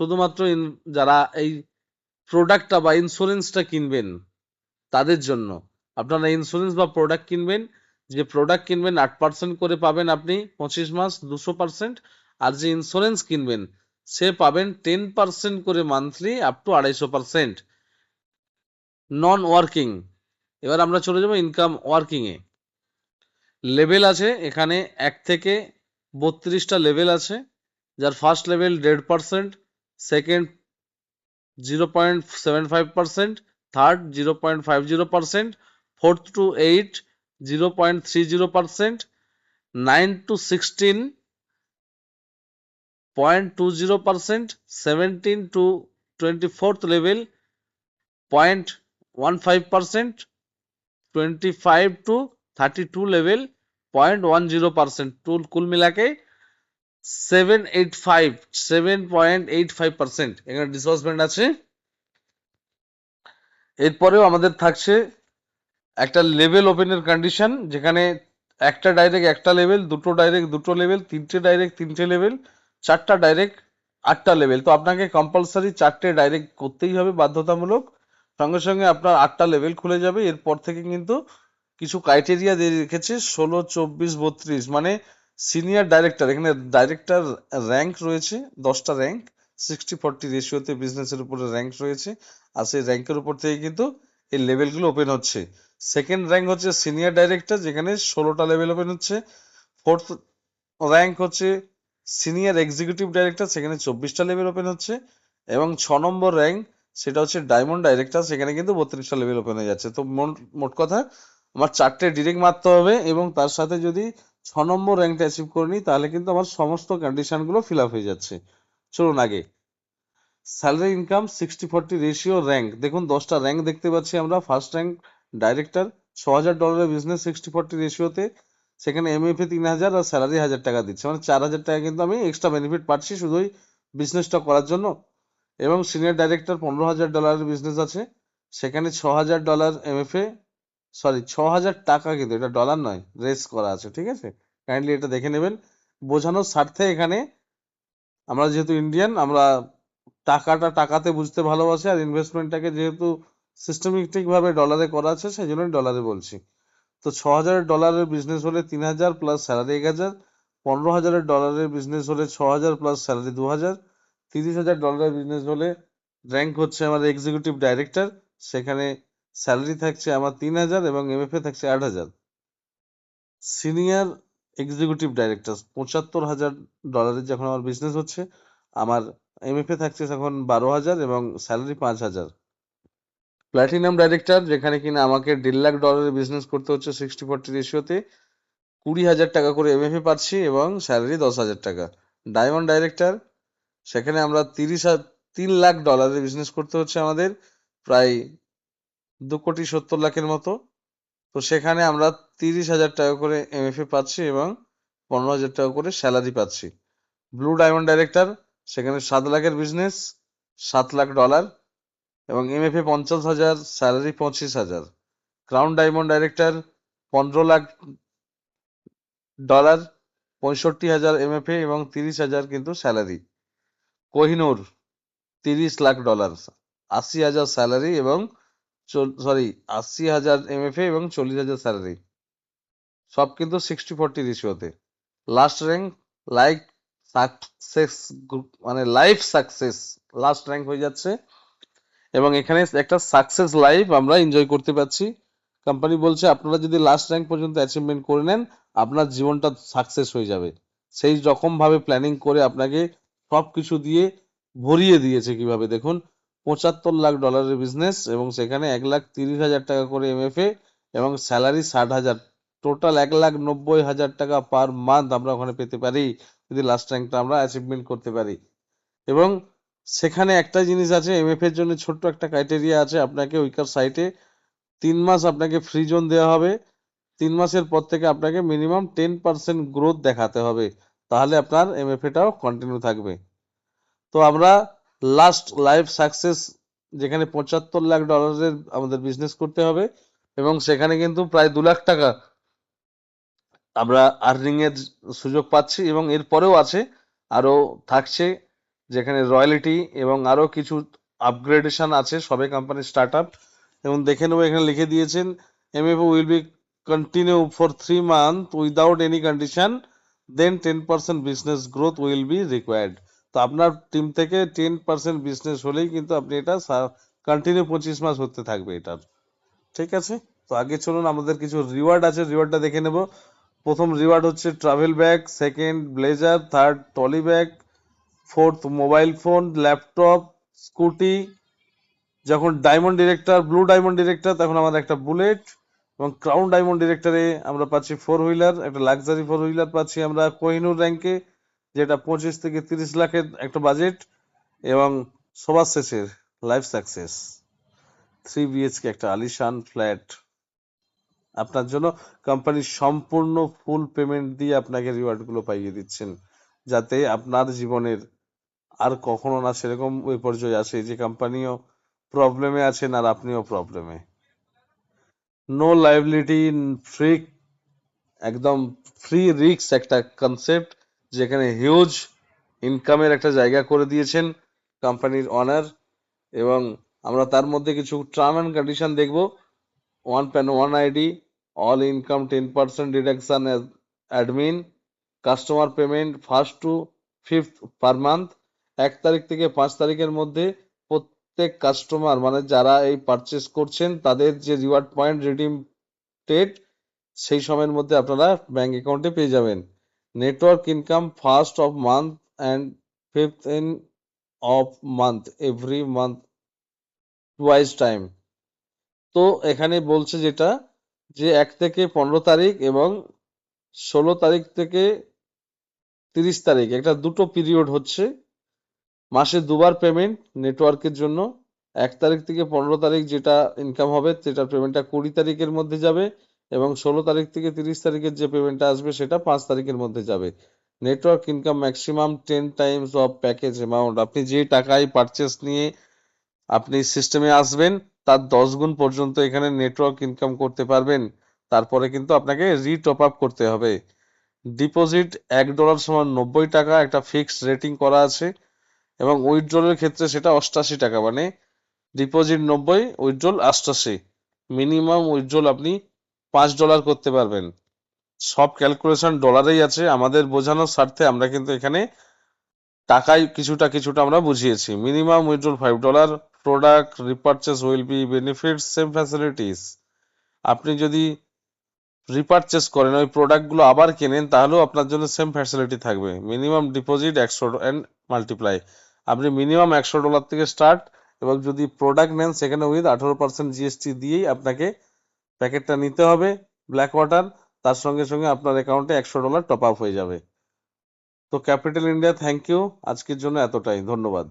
শুধুমাত্র যারা এই প্রোডাক্টটা বা ইন্স্যুরেন্সটা কিনবেন তাদের জন্য। আপনারা ইন্স্যুরেন্স বা প্রোডাক্ট কিনবেন, যে প্রোডাক্ট কিনবেন 8% করে পাবেন আপনি 25 মাস 200%, আর যে ইন্স্যুরেন্স কিনবেন সে পাবেন 10% করে monthly up to 250%। Non working, এবার আমরা চলে যাবো ইনকাম ওয়ার্কিং এ। লেভেল আছে এখানে 1 থেকে 32টা লেভেল আছে, যার first level 1.5%, second 0.75%, third 0.50%, fourth to 8 0.30%, 9 to 16 0.20%, 17 to 24th level 0.15%, 25 to 32 level 0.10%, कुल मिला के 7.85% এখানে ডিসবার্সমেন্ট আছে। এরপরেও আমাদের থাকছে একটা লেভেল ওপেনের কন্ডিশন, যেখানে একটা ডাইরেক্ট একটা লেভেল, দুটো ডাইরেক্ট দুটো লেভেল, তিনটে ডাইরেক্ট তিনটে লেভেল, চারটা ডাইরেক্ট 8টা লেভেল। তো আপনাকে কম্পালসারি 4টে ডাইরেক্ট করতেই হবে বাধ্যতামূলক, সঙ্গে সঙ্গে আপনার 8টা লেভেল খুলে যাবে। এরপর থেকে কিন্তু কিছু ক্রাইটেরিয়া দিয়ে রেখেছে 16, 24, 32, মানে সিনিয়র ডাইরেক্টর, এখানে ডাইরেক্টর র্যাঙ্ক রয়েছে 10টা র্যাঙ্ক, 60-40 রেশিওতে বিজনেসের উপরে র্যাঙ্ক রয়েছে, আর সেই র্যাঙ্কের উপর থেকে কিন্তু এই লেভেলগুলো ওপেন হচ্ছে। সেকেন্ড র্যাঙ্ক হচ্ছে সিনিয়র ডাইরেক্টর, যেখানে 16টা লেভেল ওপেন হচ্ছে। ফোর্থ র্যাঙ্ক হচ্ছে সিনিয়র এক্সিকিউটিভ ডাইরেক্টর, সেখানে 24টা লেভেল ওপেন হচ্ছে। এবং 6 নম্বর র্যাঙ্ক, সেটা হচ্ছে ডায়মন্ড ডাইরেক্টর, সেখানে কিন্তু 32টা লেভেল ওপেন হয়ে যাচ্ছে। তো মোট কথা আমার 4টে ডিরেক্ট মারতে হবে, এবং তার সাথে যদি 6 নম্বর র্যাঙ্কটা অ্যাচিভ করে নিই তাহলে কিন্তু আমার সমস্ত কন্ডিশনগুলো ফিল আপ হয়ে যাচ্ছে। চলুন আগে স্যালারি ইনকাম 60-40 রেশিও র্যাঙ্ক দেখুন, 10টা র্যাঙ্ক দেখতে পাচ্ছি আমরা। ফার্স্ট র্যাঙ্ক ডাইরেক্টর, $6,000 বিজনেস 60-40 রেশিওতে, সেখানে এমএফএ 3,000 আর স্যালারি 1,000 টাকা দিচ্ছে, মানে 4,000 টাকা কিন্তু আমি এক্সট্রা বেনিফিট পাচ্ছি শুধুই বিজনেসটা করার জন্য। এবং সিনিয়র ডাইরেক্টর $15,000 বিজনেস আছে, সেখানে $6,000 এমএফএ, সরি 6,000 টাকা, কিন্তু এটা ডলার নয়, রেস করা আছে, ঠিক আছে, কাইন্ডলি এটা দেখে নেবেন। বোঝানোর স্বার্থে এখানে আমরা যেহেতু ইন্ডিয়ান, আমরা টাকাটা টাকাতে বুঝতে ভালোবাসি, আর ইনভেস্টমেন্টটাকে যেহেতু সিস্টেমেটিক ভাবে ডলারে করা আছে সেই জন্য ডলারে বলছি। তো $6,000 বিজনেস হলে 3,000 প্লাস স্যালারি 1,000, $15,000 বিজনেস হলে 6,000 প্লাস স্যালারি 2,000, $30,000 বিজনেস হলে র্যাঙ্ক হচ্ছে আমার এক্সিকিউটিভ ডাইরেক্টর, সেখানে স্যালারি থাকছে আমার 3,000 এবং এমএফএ থাকছে 8,000। সিনিয়র এক্সিকিউটিভ ডাইরেক্টর $75,000 যখন আমার বিজনেস হচ্ছে, আমার এমএফএ থাকছে তখন 12,000 এবং স্যালারি 5,000। প্ল্যাটিনাম ডাইরেক্টর, যেখানে কিনা আমাকে $1.5 লাখ বিজনেস করতে হচ্ছে 60-40 রেশিওতে, 20,000 টাকা করে এমএফএ পাচ্ছি এবং স্যালারি 10,000 টাকা। ডায়মন্ড ডাইরেক্টর, সেখানে আমরা $3 লাখ বিজনেস করতে হচ্ছে আমাদের, প্রায় 2,70,00,000 মতো। তো সেখানে আমরা 30,000 টাকা করে এমএফএ পাচ্ছি এবং 15,000 টাকা করে স্যালারি পাচ্ছি। ব্লু ডায়মন্ড ডাইরেক্টর, সেখানে 7 লাখের বিজনেস, $7 লাখ এবং MFA 50,000, salary 25,000। Crown diamond director, $15 lakh, 65,000 MFA এবং 30,000 কিন্তু স্যালারি। কোহিনুর, $30 লাখ, 80,000 স্যালারি এবং 80,000 এমএফএ এবং 40,000 স্যালারি, সব কিন্তু 60-40 রেশিওতে। Last rank like success group, মানে লাইফ সাকসেস লাস্ট র্যাঙ্ক হয়ে যাচ্ছে, এবং এখানে একটা সাকসেস লাইফ আমরা এনজয় করতে পারছি। কোম্পানি বলছে আপনারা যদি লাস্ট র্যাঙ্ক পর্যন্ত অ্যাচিভমেন্ট করে নেন আপনার জীবনটা সাকসেস হয়ে যাবে। সেই রকম ভাবে প্ল্যানিং করে আপনাকে সবকিছু দিয়ে ভরিয়ে দিয়েছে। কিভাবে দেখুন, $75 লাখ বিজনেস এবং সেখানে 1,30,000 টাকা করে এমএফএ এবং স্যালারি 60,000, টোটাল 1,90,000 টাকা পার মান্থ আমরা ওখানে পেতে পারি যদি লাস্ট র্যাঙ্কটা আমরা অ্যাচিভমেন্ট করতে পারি। এবং সেখানে একটা জিনিস আছে, এমএফ এর জন্য ছোট্ট একটা ক্রাইটেরিয়া আছে, আপনাকে উইকার সাইটে 3 মাস আপনাকে ফ্রি জোন দেওয়া হবে। 3 মাসের পর থেকে আপনাকে মিনিমাম 10% গ্রোথ দেখাতে হবে, তাহলে আপনার এমএফএটাও কন্টিনিউ থাকবে। তো আমরা লাস্ট লাইফ সাকসেস, যেখানে $75 লাখ আমাদের বিজনেস করতে হবে এবং সেখানে কিন্তু প্রায় 2 লাখ টাকা আমরা আর্নিং এর সুযোগ পাচ্ছি, এবং এরপরেও আছে, আরো থাকছে যেখানে রয়্যালিটি এবং আরো কিছু আপগ্রেডেশন আছে, সবে কোম্পানির স্টার্ট আপ। এবং দেখে নেবো, এখানে লিখে দিয়েছেন MFO will be continue for 3 month without any condition, then 10% business growth will be required. তো আপনার টিম থেকে 10% বিজনেস হলেই কিন্তু আপনি এটা কন্টিনিউ 25 মাস হতে থাকবে এটার। ঠিক আছে, তো আগে চলুন আমাদের কিছু রিওয়ার্ড আছে, রিওয়ার্ডটা দেখে নেব। প্রথম রিওয়ার্ড হচ্ছে travel bag, second blazer, third trolley bag, fourth mobile phone, laptop, scooty. যখন diamond director, blue diamond director, তখন আমাদের একটা বুলেট। এবং ক্রাউন ডায়মন্ড ডিরেক্টরে আমরা পাচ্ছি 4 হুইলার, একটা লাক্সারি 4 হুইলার পাচ্ছি আমরা কোহিনুর র্যাঙ্কে, যেটা 25 থেকে 30 লাখের একটা বাজেট। এবং সবার শেষের লাইফ সাকসেস 3 BHK একটা আলিশান ফ্ল্যাট আপনার জন্য। কোম্পানি সম্পূর্ণ ফুল পেমেন্ট দিয়ে আপনাকে রিওয়ার্ড গুলো পাইয়ে দিচ্ছেন, যাতে আপনার জীবনের আর কখনো না সেরকম ওই পর্যায়ে আসে যে কোম্পানিও প্রবলেমে আছেন আর আপনিও প্রবলেমে। নো লাইবিলিটি ফ্রি, একদম ফ্রি রিস্ক একটা কনসেপ্ট, যেখানে হিউজ ইনকামের একটা জায়গা করে দিয়েছেন কোম্পানির অনার। এবং আমরা তার মধ্যে কিছু টার্ম অ্যান্ড কন্ডিশন দেখব। 1 PAN 1 ID, all income 10% deduction as admin, customer payment first to fifth per month, 1 তারিখ থেকে 5 তারিখের মধ্যে প্রত্যেক কাস্টমার মানে যারা এই পারচেস করছেন তাদের যে রিওয়ার্ড পয়েন্ট রিডিম ডেট, সেই সময়ের মধ্যে আপনারা ব্যাংক অ্যাকাউন্টে পেয়ে যাবেন। Network income first of month and fifth in of month every month twice time. তো এখানে বলছে যেটা, যে 1 থেকে 15 তারিখ এবং 16 তারিখ থেকে 30 তারিখ, একটা দুটো পিরিয়ড হচ্ছে, মাসে দুবার পেমেন্ট নেটওয়ার্কের জন্য। 1 তারিখ থেকে 15 তারিখ যেটা ইনকাম হবে সেটার পেমেন্টটা 20 তারিখের মধ্যে যাবে, এবং 16 তারিখ থেকে 30 তারিখের যে পেমেন্টটা আসবে সেটা 5 তারিখের মধ্যে যাবে। Network income maximum 10 Times of package amount, আপনি যে টাকায় পারচেস নিয়ে আপনি সিস্টেমে আসবেন তার 10 গুণ পর্যন্ত এখানে নেটওয়ার্ক ইনকাম করতে পারবেন। তারপরে কিন্তু আপনাকে টপ আপ করতে হবে। ডিপোজিট $1 সমান 90 টাকা, একটা ফিক্সড রেটিং করা আছে। এবং উইথড্রলের ক্ষেত্রে সেটা 88 টাকা, মানে ডিপোজিট 90, উইথড্রল 88। মিনিমাম উইথড্রল আপনি $5 করতে পারবেন। সব ক্যালকুলেশন ডলারেই আছে, আমাদের বোঝানোর স্বার্থে আমরা কিন্তু এখানে টাকায় কিছুটা কিছুটা আমরা বুঝিয়েছি। Minimum withdrawal $5, product repurchase will be benefits same facilities. আপনি যদি রিপারচেস করেন, ওই প্রোডাক্টগুলো আবার কেনেন, তাহলেও আপনার জন্য সেম ফ্যাসিলিটি থাকবে। মিনিমাম ডিপোজিট 100 অ্যান্ড মাল্টিপ্লাই, আপনি মিনিমাম $100 থেকে স্টার্ট, এবং যদি প্রোডাক্ট নেন সেখানে উইথ 18% জিএসটি দিয়েই আপনাকে প্যাকেটটা নিতে হবে ব্ল্যাক ওয়াটার। তার সঙ্গে সঙ্গে আপনার অ্যাকাউন্টে $100 টপ আপ হয়ে যাবে। তো ক্যাপিটাল ইন্ডিয়া থ্যাংক ইউ, আজকের জন্য এতটাই, ধন্যবাদ।